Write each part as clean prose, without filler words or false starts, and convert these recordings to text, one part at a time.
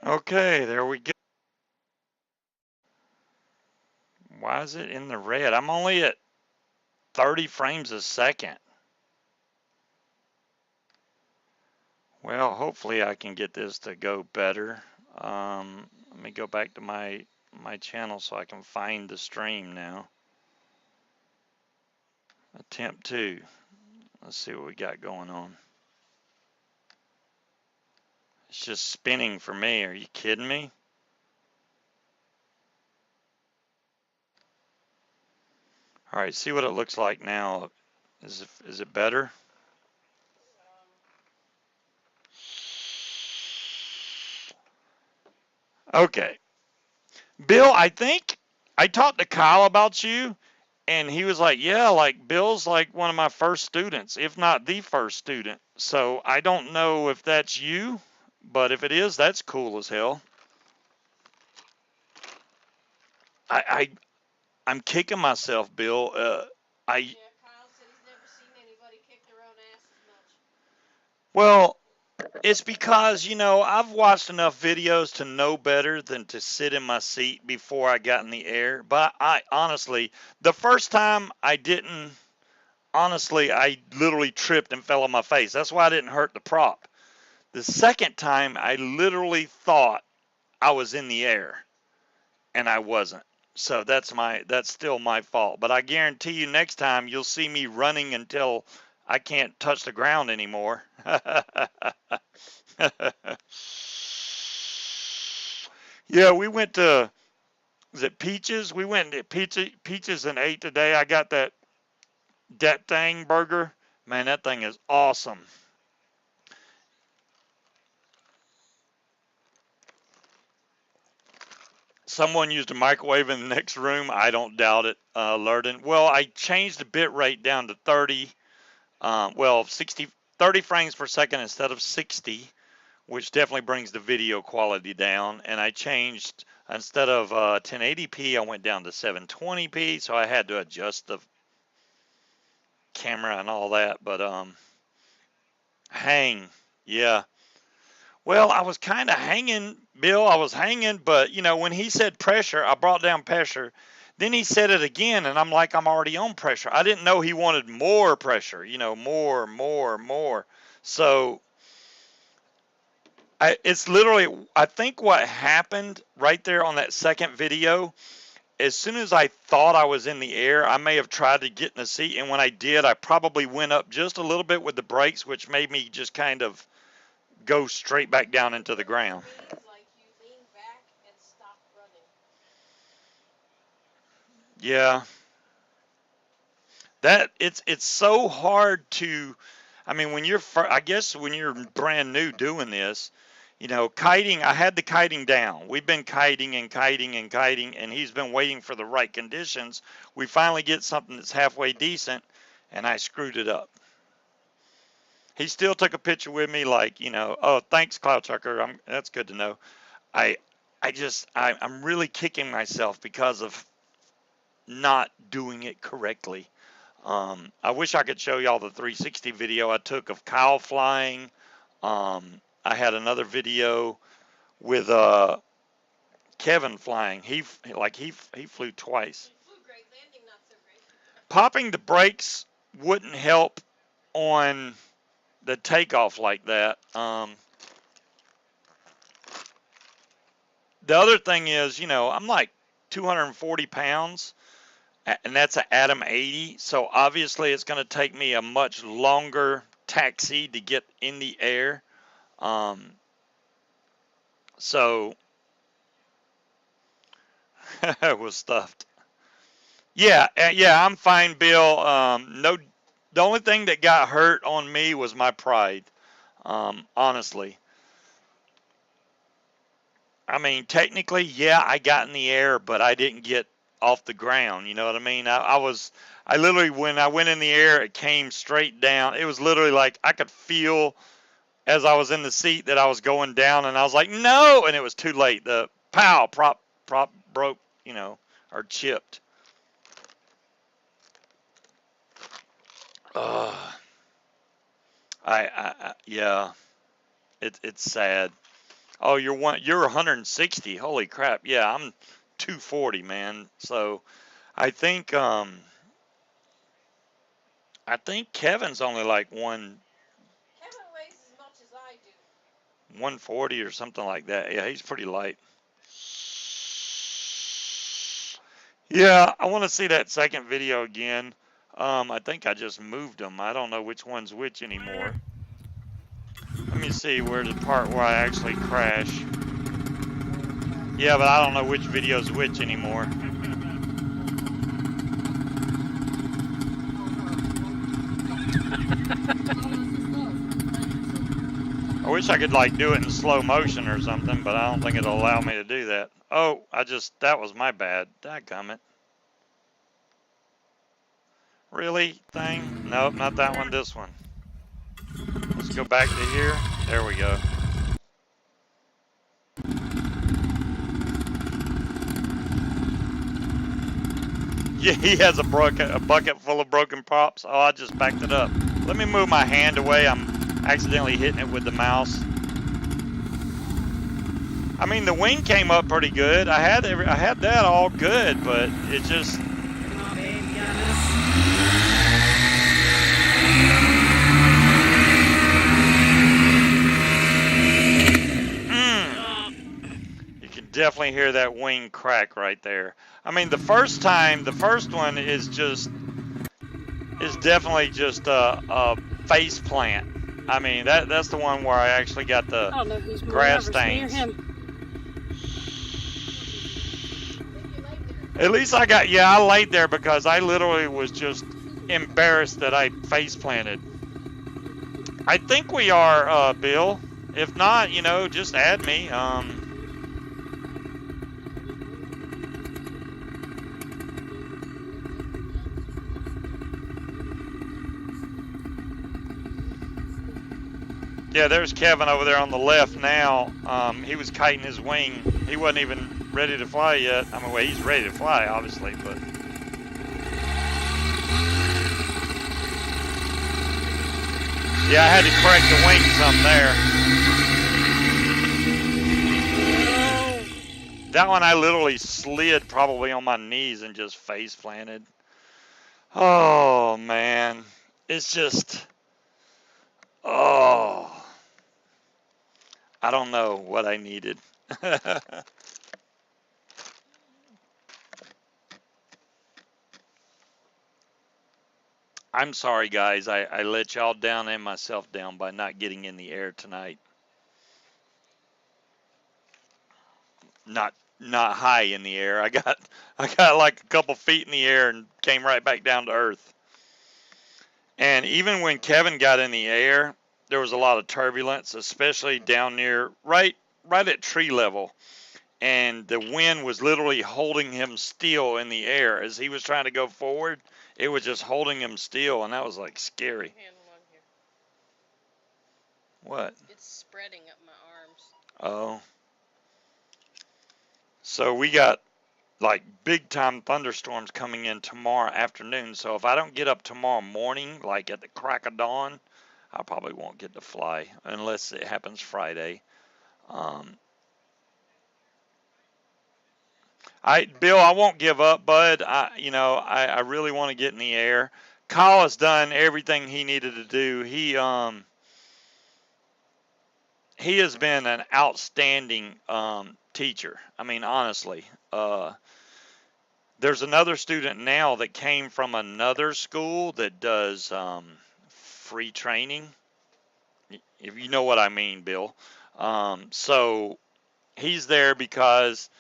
Okay, there we go. Why is it in the red? I'm only at 30 frames a second. Well, hopefully I can get this to go better. Let me go back to my channel so I can find the stream now. Attempt 2. Let's see what we got going on. It's just spinning for me. Are you kidding me? All right, see what it looks like now. Is it better? Okay. Bill, I think I talked to Kyle about you, and he was like, yeah, like Bill's like one of my first students, if not the first student. So I don't know if that's you, but if it is, that's cool as hell. I, I I'm kicking myself, Bill. I well, it's because, I've watched enough videos to know better than to sit in my seat before I got in the air. But I honestly, the first time I didn't, honestly, I literally tripped and fell on my face. That's why I didn't hurt the prop. The second time, I literally thought I was in the air and I wasn't. So that's still my fault. But I guarantee you next time you'll see me running until I can't touch the ground anymore. Yeah, we went to, is it Peaches? We went to Peaches and ate today. I got that thing burger. Man, that thing is awesome. Someone used a microwave in the next room. I don't doubt it, Lurden. Well, I changed the bit rate down to 30, 30 frames per second instead of 60, which definitely brings the video quality down. And I changed, instead of 1080p, I went down to 720p, so I had to adjust the camera and all that. But hang, yeah. Well, I was kind of hanging, Bill. I was hanging, but when he said pressure, I brought down pressure. Then he said it again, and I'm like, I'm already on pressure. I didn't know he wanted more pressure, more, more, more. So it's literally, I think what happened right there on that second video, as soon as I thought I was in the air, I may have tried to get in the seat. And when I did, I probably went up just a little bit with the brakes, which made me just kind of go straight back down into the ground. Yeah, that it's so hard to. I mean, when I guess when you're brand new doing this, kiting. I had the kiting down. We've been kiting and kiting and kiting, and he's been waiting for the right conditions. We finally get something that's halfway decent, and I screwed it up. He still took a picture with me, like, oh, thanks, Cloud Chucker. That's good to know. I, I'm really kicking myself because of not doing it correctly. I wish I could show y'all the 360 video I took of Kyle flying. I had another video with Kevin flying. He flew twice. Popping the brakes wouldn't help on the takeoff like that. The other thing is, I'm like 240 pounds, and that's an Atom 80. So obviously, it's going to take me a much longer taxi to get in the air. So it was stuffed. Yeah, yeah, I'm fine, Bill. No, the only thing that got hurt on me was my pride. Honestly, I mean, technically, yeah, I got in the air, but I didn't get off the ground. You know what I mean? I literally, when I went in the air, it came straight down. It was literally like I could feel as I was in the seat that I was going down, and I was like, no, and it was too late. The prop broke, or chipped. Yeah, it's sad. Oh, you're 160. Holy crap. Yeah, I'm 240, man. So I think Kevin's only like 140 or something like that. Yeah, he's pretty light. Yeah, I want to see that second video again. I think I just moved them. I don't know which one's which anymore. Let me see where the part where I actually crash. Yeah, but I don't know which video's which anymore. I wish I could like do it in slow motion or something, but I don't think it'll allow me to do that. Oh, that was my bad. Dadgummit. Really, thing? Nope, not that one, this one. Let's go back to here. There we go. Yeah, he has a bucket full of broken props. Oh, I just backed it up. Let me move my hand away. I'm accidentally hitting it with the mouse. I mean, the wing came up pretty good. I had that all good, but it just. You can definitely hear that wing crack right there. I mean, the first one is definitely just a face plant. I mean, that's the one where I actually got the grass stains. At least I laid there because I literally was just embarrassed that I face planted. I think we are, Bill. If not, just add me. Yeah, there's Kevin over there on the left now. He was kiting his wing. He wasn't even ready to fly yet. I mean, well, he's ready to fly, obviously, but. Yeah, I had to correct the wing some there. That one I literally slid probably on my knees and just face planted. Oh, man. It's just. Oh. I don't know what I needed. I'm sorry, guys. I let y'all down and myself down by not getting in the air tonight. Not high in the air. I got like a couple feet in the air and came right back down to earth. And even when Kevin got in the air, there was a lot of turbulence, especially down near right at tree level. And the wind was literally holding him still in the air as he was trying to go forward. It was just holding him still, and that was like scary. What? It's spreading up my arms. Oh. So we got like big time thunderstorms coming in tomorrow afternoon. So if I don't get up tomorrow morning, like at the crack of dawn, I probably won't get to fly unless it happens Friday. Bill, I won't give up, bud. I really want to get in the air. Kyle has done everything he needed to do. He has been an outstanding teacher. I mean, honestly, there's another student now that came from another school that does free training, if you know what I mean, Bill. So he's there because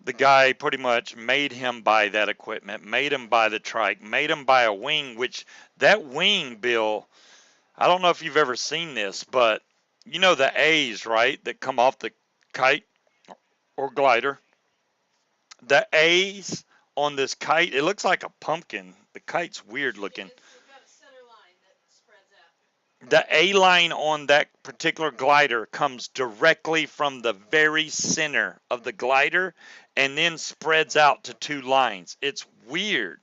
the guy pretty much made him buy that equipment, made him buy the trike, made him buy a wing, which that wing, Bill, I don't know if you've ever seen this, but you know the A's, right, that come off the kite or glider? The A's on this kite, it looks like a pumpkin. The kite's weird looking. The A line on that particular glider comes directly from the very center of the glider and then spreads out to two lines. It's weird.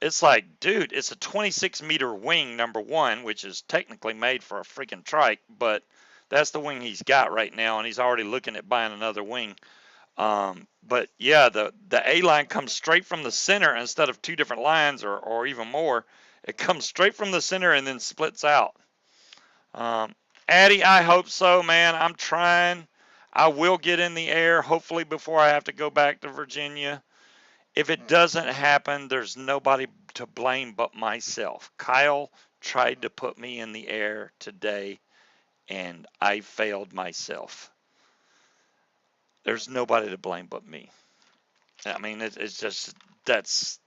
It's like, dude, it's a 26-meter wing, number one, which is technically made for a freaking trike, but That's the wing he's got right now, and he's already looking at buying another wing. But yeah, the A line comes straight from the center instead of two different lines or even more. It comes straight from the center and then splits out. Um, Addie, I hope so, man. I'm trying. I will get in the air, hopefully before I have to go back to Virginia. If it doesn't happen, there's nobody to blame but myself. Kyle tried to put me in the air today, and I failed myself. There's nobody to blame but me. I mean, it's just that's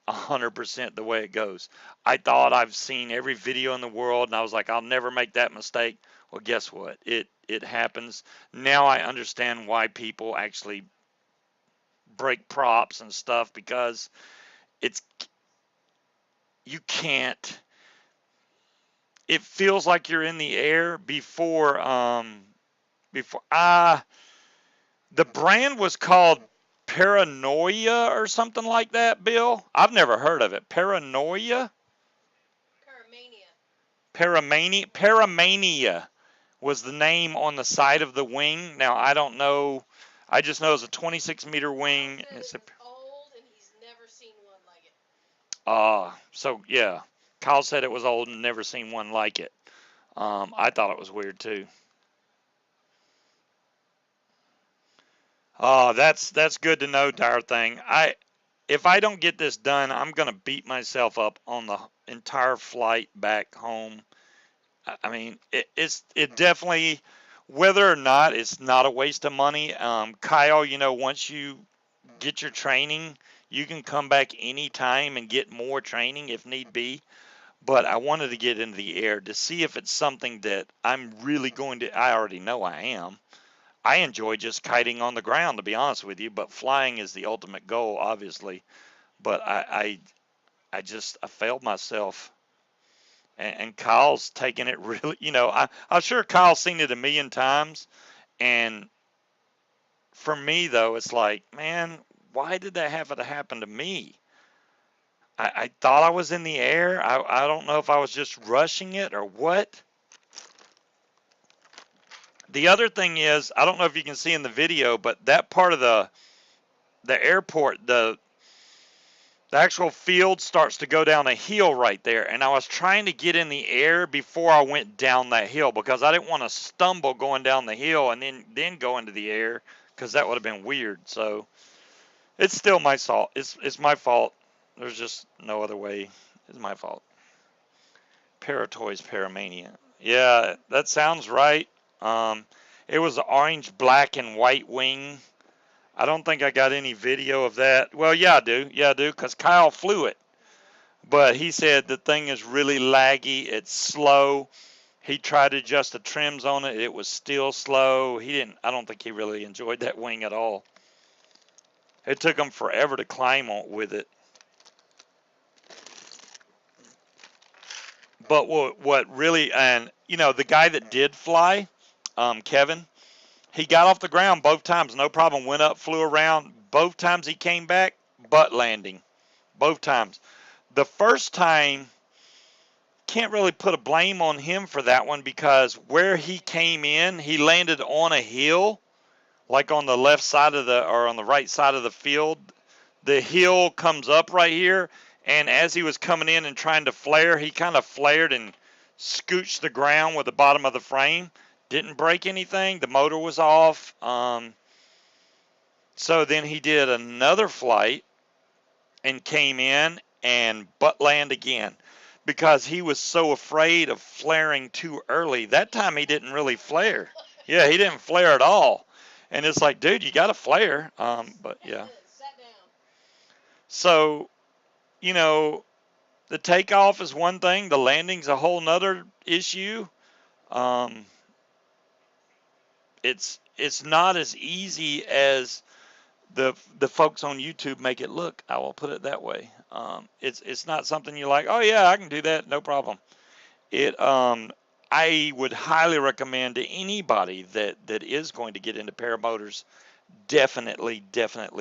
100% the way it goes. I thought I've seen every video in the world, and I was like, I'll never make that mistake. Well, guess what? It happens. Now I understand why people actually break props and stuff because it's you can't. It feels like you're in the air before the brand was called Paranoia or something like that, Bill. I've never heard of it. Paranoia? Paramania. Paramania was the name on the side of the wing. Now I don't know. I just know it's a 26-meter wing. Said It's it was old and he's never seen one like it. so yeah. Kyle said it was old and never seen one like it. I thought it was weird too. Oh, that's good to know, Dire Thing. If I don't get this done, I'm gonna beat myself up on the entire flight back home. I mean, it definitely, whether or not it's not a waste of money. Kyle, once you get your training, you can come back anytime and get more training if need be. But I wanted to get into the air to see if it's something that I'm really going to. I already know I am. I enjoy just kiting on the ground, to be honest with you, but flying is the ultimate goal, obviously. But I failed myself, and Kyle's taking it really. I'm sure Kyle's seen it a million times, and for me though, it's like, man, why did that have to happen to me? I thought I was in the air. I don't know if I was just rushing it or what. The other thing is, I don't know if you can see in the video, but that part of the airport, the actual field starts to go down a hill right there, and I was trying to get in the air before I went down that hill because I didn't want to stumble going down the hill and then go into the air because that would have been weird. So it's still my fault. It's my fault. There's just no other way. It's my fault. Paratoys Paramania. Yeah, that sounds right. Um, it was the orange, black, and white wing. I don't think I got any video of that. Well, yeah, I do. Yeah, I do, because Kyle flew it. But he said the thing is really laggy. It's slow. He tried to adjust the trims on it. It was still slow. I don't think he really enjoyed that wing at all. It took him forever to climb with it. But what really, and the guy that did fly, Kevin, he got off the ground both times, no problem. Went up, flew around. Both times he came back, butt landing. Both times. The first time, can't really put a blame on him for that one because where he came in, he landed on a hill, like on the left side or on the right side of the field. The hill comes up right here, and as he was coming in and trying to flare, he kind of flared and scooched the ground with the bottom of the frame. Didn't break anything. The motor was off. So then he did another flight and came in and butt land again because he was so afraid of flaring too early. That time he didn't really flare. Yeah, he didn't flare at all. And it's like, dude, you got to flare. But yeah. So, you know, the takeoff is one thing. The landing's a whole nother issue. Um, it's not as easy as the folks on YouTube make it look. I will put it that way. It's not something you're like, oh yeah, I can do that, no problem. I would highly recommend to anybody that is going to get into paramotors, definitely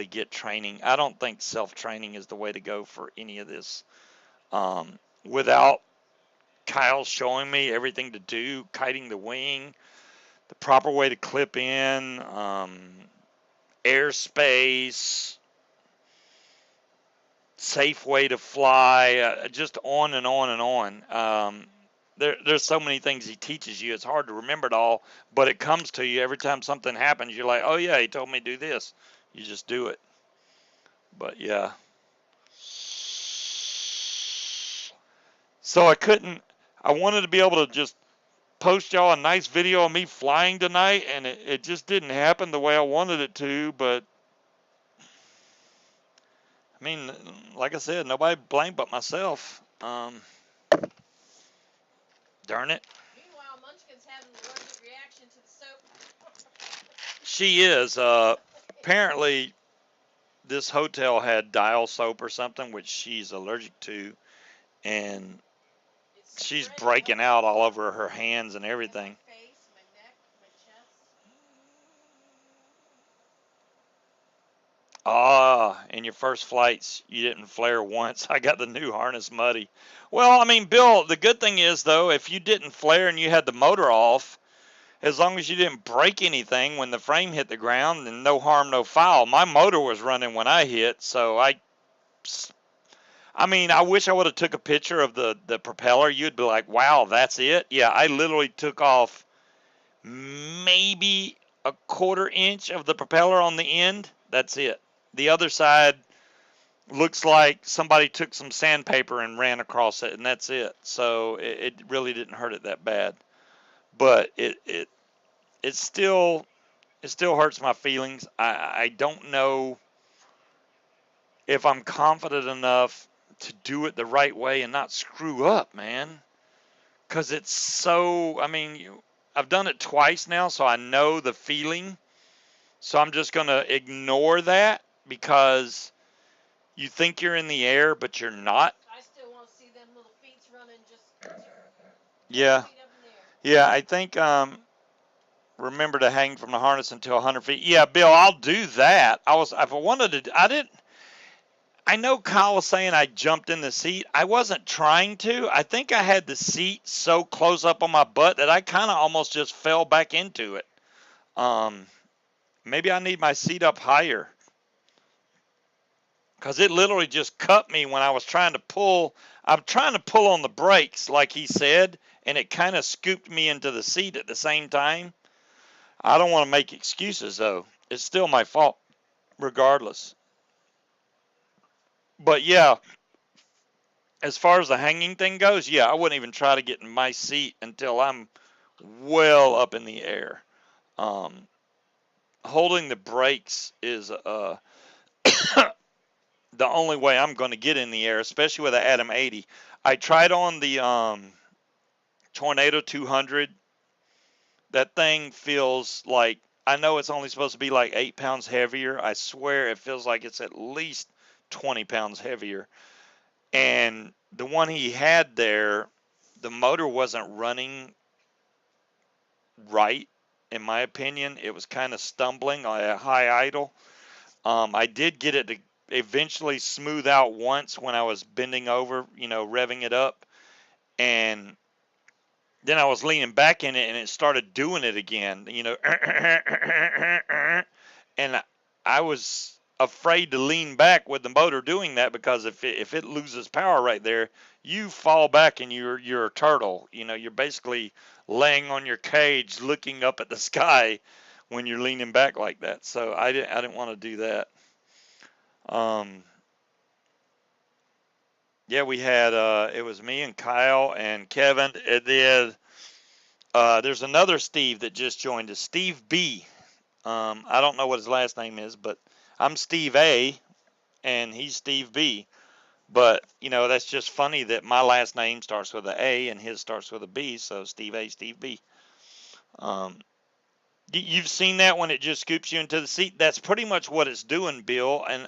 get training. I don't think self-training is the way to go for any of this. Without Kyle showing me everything to do, kiting the wing, the proper way to clip in, airspace, safe way to fly, just on and on and on. There's so many things he teaches you. It's hard to remember it all, but it comes to you every time something happens. You're like, oh yeah, he told me to do this. You just do it. But yeah. So I wanted to be able to just post y'all a nice video of me flying tonight, and it just didn't happen the way I wanted it to, but I mean, like I said, nobody blamed but myself. Darn it. Meanwhile, Munchkin's having an allergic reaction to the soap. She is. Apparently, this hotel had dial soap or something, which she's allergic to, and she's breaking out all over her hands and everything. My face, my neck, my chest. In your first flights, you didn't flare once. I got the new harness muddy. Well, I mean, Bill, the good thing is, though, if you didn't flare and you had the motor off, as long as you didn't break anything when the frame hit the ground, then no harm, no foul. My motor was running when I hit, so I mean, I wish I would have took a picture of the propeller. You'd be like, wow, that's it? Yeah, I literally took off maybe a 1/4 inch of the propeller on the end. That's it. The other side looks like somebody took some sandpaper and ran across it, and that's it. So it really didn't hurt it that bad. But it still hurts my feelings. I don't know if I'm confident enough to do it the right way and not screw up, man. Because it's so, I mean, I've done it twice now, so I know the feeling. So I'm just going to ignore that because you think you're in the air, but you're not. I still want to see them little feet running just. Yeah. Feet up in the air. Yeah, I think remember to hang from the harness until 100 feet. Yeah, Bill, I'll do that. If I wanted to, I know Kyle was saying I jumped in the seat. I wasn't trying to. I think I had the seat so close up on my butt that I kind of almost just fell back into it. Maybe I need my seat up higher. Because it literally just cut me when I was trying to pull. I'm trying to pull on the brakes, like he said, and it kind of scooped me into the seat at the same time. I don't want to make excuses, though. It's still my fault, regardless. But yeah, as far as the hanging thing goes, yeah, I wouldn't even try to get in my seat until I'm well up in the air. Holding the brakes is the only way I'm going to get in the air, especially with the Atom 80. I tried on the Tornado 200. That thing feels like, I know it's only supposed to be like 8 pounds heavier. I swear it feels like it's at least 20 pounds heavier. And the one he had there, the motor wasn't running right, in my opinion. It was kind of stumbling at high idle. I did get it to eventually smooth out once when I was bending over, revving it up. And then I was leaning back in it and it started doing it again, and I was afraid to lean back with the motor doing that, because if it loses power right there, you fall back and you're a turtle. You're basically laying on your cage looking up at the sky when you're leaning back like that. So I didn't want to do that. Yeah, we had it was me and Kyle and Kevin. And then there's another Steve that just joined us, Steve B. I don't know what his last name is, but I'm Steve A, and he's Steve B. But that's just funny that my last name starts with an A and his starts with a B, so Steve A, Steve B. You've seen that when it just scoops you into the seat. That's pretty much what it's doing, Bill. And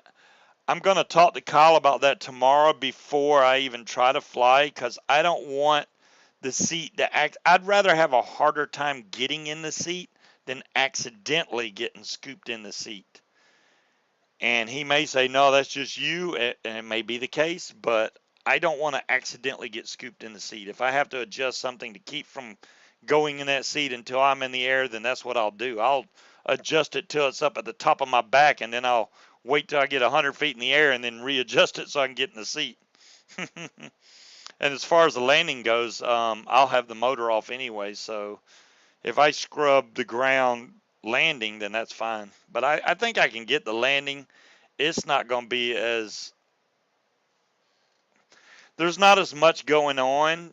I'm going to talk to Kyle about that tomorrow before I even try to fly, because I don't want the seat to act. I'd rather have a harder time getting in the seat than accidentally getting scooped in the seat. And he may say, no, that's just you, and it may be the case, but I don't want to accidentally get scooped in the seat. If I have to adjust something to keep from going in that seat until I'm in the air, then that's what I'll do. I'll adjust it till it's up at the top of my back, and then I'll wait till I get 100 feet in the air and then readjust it so I can get in the seat. And as far as the landing goes, I'll have the motor off anyway, so if I scrub the ground landing, then that's fine. But I think I can get the landing. It's not going to be as, there's not as much going on.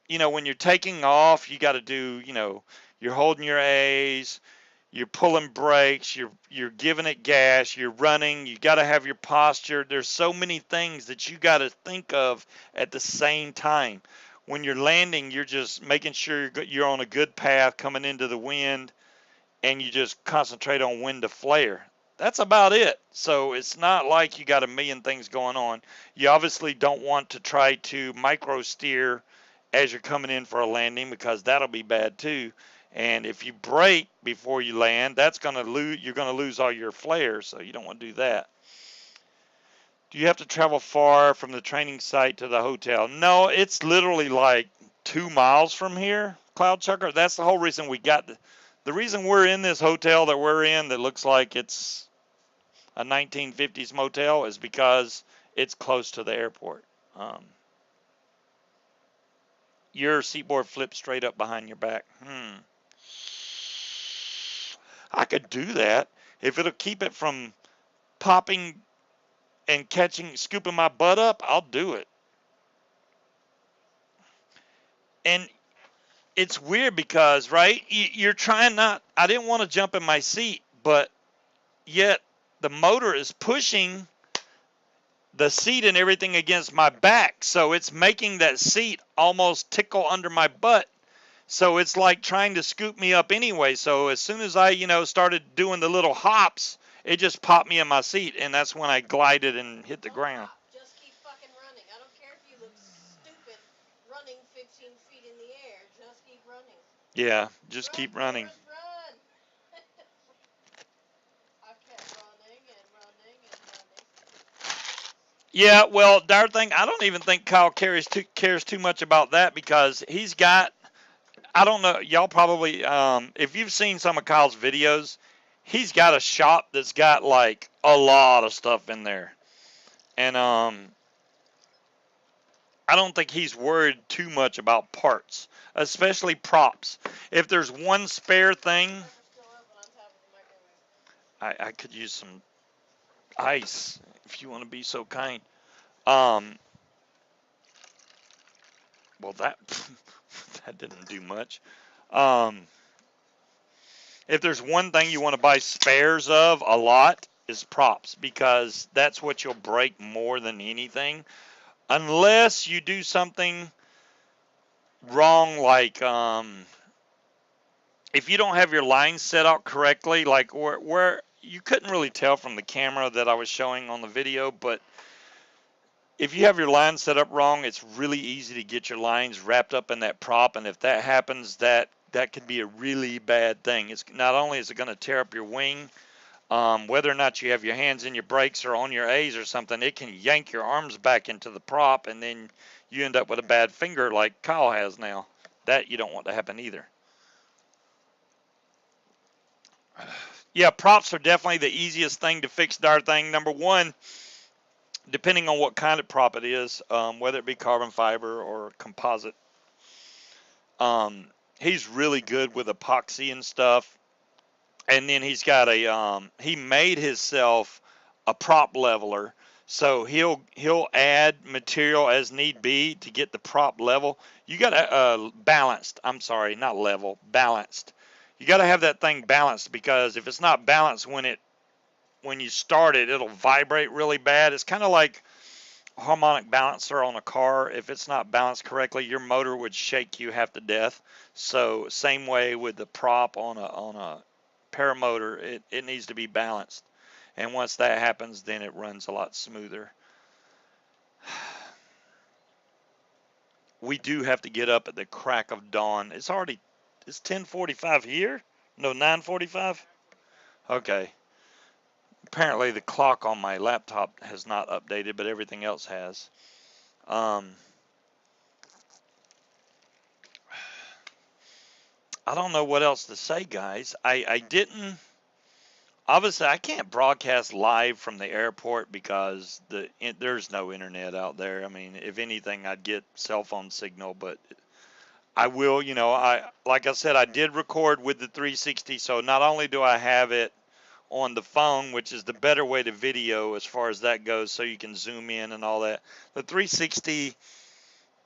You know, when you're taking off, you got to do, you know, you're holding your A's, you're pulling brakes, you're giving it gas, you're running, you got to have your posture. There's so many things that you got to think of at the same time. When you're landing, you're just making sure you're on a good path coming into the wind, and you just concentrate on wind to flare. That's about it. So it's not like you got a million things going on. You obviously don't want to try to micro steer as you're coming in for a landing, because that'll be bad too. And if you brake before you land, that's going to lose, you're going to lose all your flares, so you don't want to do that. Do you have to travel far from the training site to the hotel? No, it's literally like 2 miles from here, Cloud Chucker. That's the whole reason we got the reason we're in this hotel that we're in that looks like it's a 1950s motel is because it's close to the airport. Your seatboard flips straight up behind your back. I could do that if it'll keep it from popping and catching, scooping my butt up. I'll do it. And it's weird because, right, you're trying not, I didn't want to jump in my seat, but yet the motor is pushing the seat and everything against my back, so it's making that seat almost tickle under my butt. So it's like trying to scoop me up anyway. So as soon as I, started doing the little hops, it just popped me in my seat, and that's when I glided and hit the ground. Just keep fucking running. I don't care if you look stupid running 15 feet in the air. Just keep running. Yeah, just keep running. Forrest, run. I kept running and running and running. Yeah, well, darn thing, I don't even think Kyle cares too much about that, because he's got, I don't know, y'all probably, if you've seen some of Kyle's videos, he's got a shop that's got like a lot of stuff in there. And I don't think he's worried too much about parts, especially props. If there's one spare thing, I could use some ice if you want to be so kind. Well, that that didn't do much. If there's one thing you want to buy spares of a lot, is props, because that's what you'll break more than anything, unless you do something wrong, like if you don't have your lines set out correctly, like where you couldn't really tell from the camera that I was showing on the video, but if you have your lines set up wrong, it's really easy to get your lines wrapped up in that prop, and if that happens, that could be a really bad thing. It's not only is it going to tear up your wing, whether or not you have your hands in your brakes or on your A's or something, it can yank your arms back into the prop, and then you end up with a bad finger like Kyle has now. That you don't want to happen either. Yeah, props are definitely the easiest thing to fix, darn thing. Number one, depending on what kind of prop it is, whether it be carbon fiber or composite, he's really good with epoxy and stuff. And then he's got he made himself a prop leveler, so he'll add material as need be to get the prop level. You got to balanced. I'm sorry, not level, balanced. You got to have that thing balanced, because if it's not balanced when you start it, it'll vibrate really bad. It's kind of like a harmonic balancer on a car. If it's not balanced correctly, your motor would shake you half to death. So same way with the prop on a paramotor, it needs to be balanced. And once that happens, then it runs a lot smoother. We do have to get up at the crack of dawn. It's 10:45 here? No, 9:45? Okay. Apparently the clock on my laptop has not updated, but everything else has. I don't know what else to say, guys. I didn't. Obviously, I can't broadcast live from the airport because there's no internet out there. I mean, if anything, I'd get cell phone signal, but I will, I like I said, I did record with the 360, so not only do I have it on the phone, which is the better way to video as far as that goes, so you can zoom in and all that. The 360,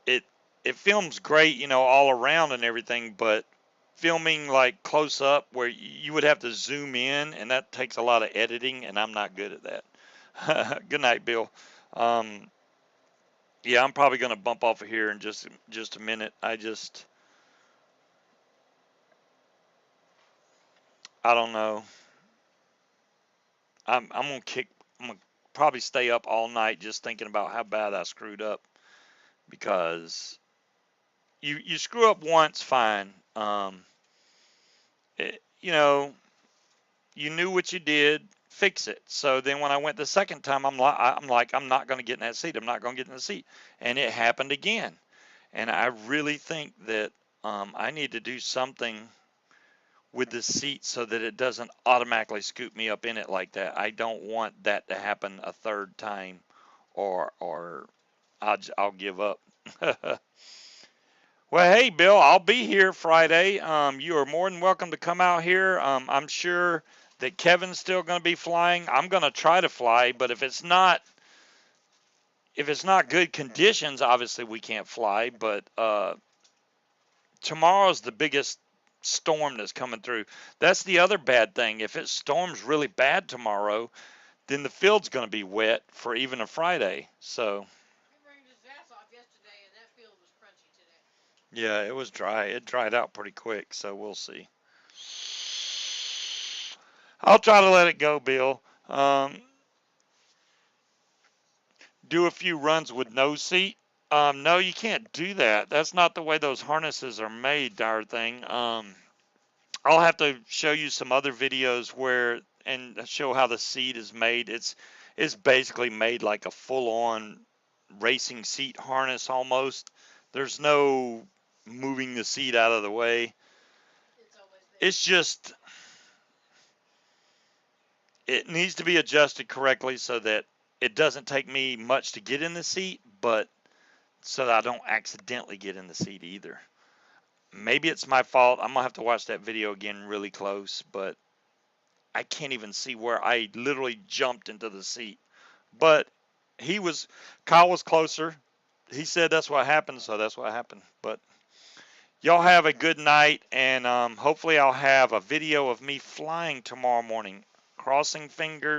it it films great, all around and everything, but filming like close up where you would have to zoom in, and that takes a lot of editing, and I'm not good at that. Good night, Bill. Um, yeah, I'm probably going to bump off of here in just a minute. I don't know. I'm gonna kick. I'm gonna probably stay up all night just thinking about how bad I screwed up, because you screw up once, fine. It, you knew what you did, fix it. So then when I went the second time, I'm not going to get in that seat. I'm not going to get in the seat, and it happened again. And I really think that I need to do something with the seat so that it doesn't automatically scoop me up in it like that. I don't want that to happen a third time, or I'll give up. Well, hey, Bill, I'll be here Friday. You are more than welcome to come out here. I'm sure that Kevin's still going to be flying. I'm going to try to fly, but if it's not good conditions, obviously we can't fly. But tomorrow's the biggest storm that's coming through. That's the other bad thing. If it storms really bad tomorrow, then the field's going to be wet for even a Friday. So It rained his ass off yesterday, and that field was crunchy today. yeah, it was dry. It dried out pretty quick, so we'll see. I'll try to let it go, Bill. Do a few runs with no seat. No, you can't do that. That's not the way those harnesses are made, darn thing. I'll have to show you some other videos and show how the seat is made. It's basically made like a full-on racing seat harness almost. There's no moving the seat out of the way. It's always there. It's just it needs to be adjusted correctly so that it doesn't take me much to get in the seat, but so that I don't accidentally get in the seat either. Maybe it's my fault. I'm gonna have to watch that video again really close, but I can't even see where I literally jumped into the seat. But Kyle was closer. He said that's what happened, so that's what happened. But y'all have a good night, and hopefully I'll have a video of me flying tomorrow morning. Crossing fingers.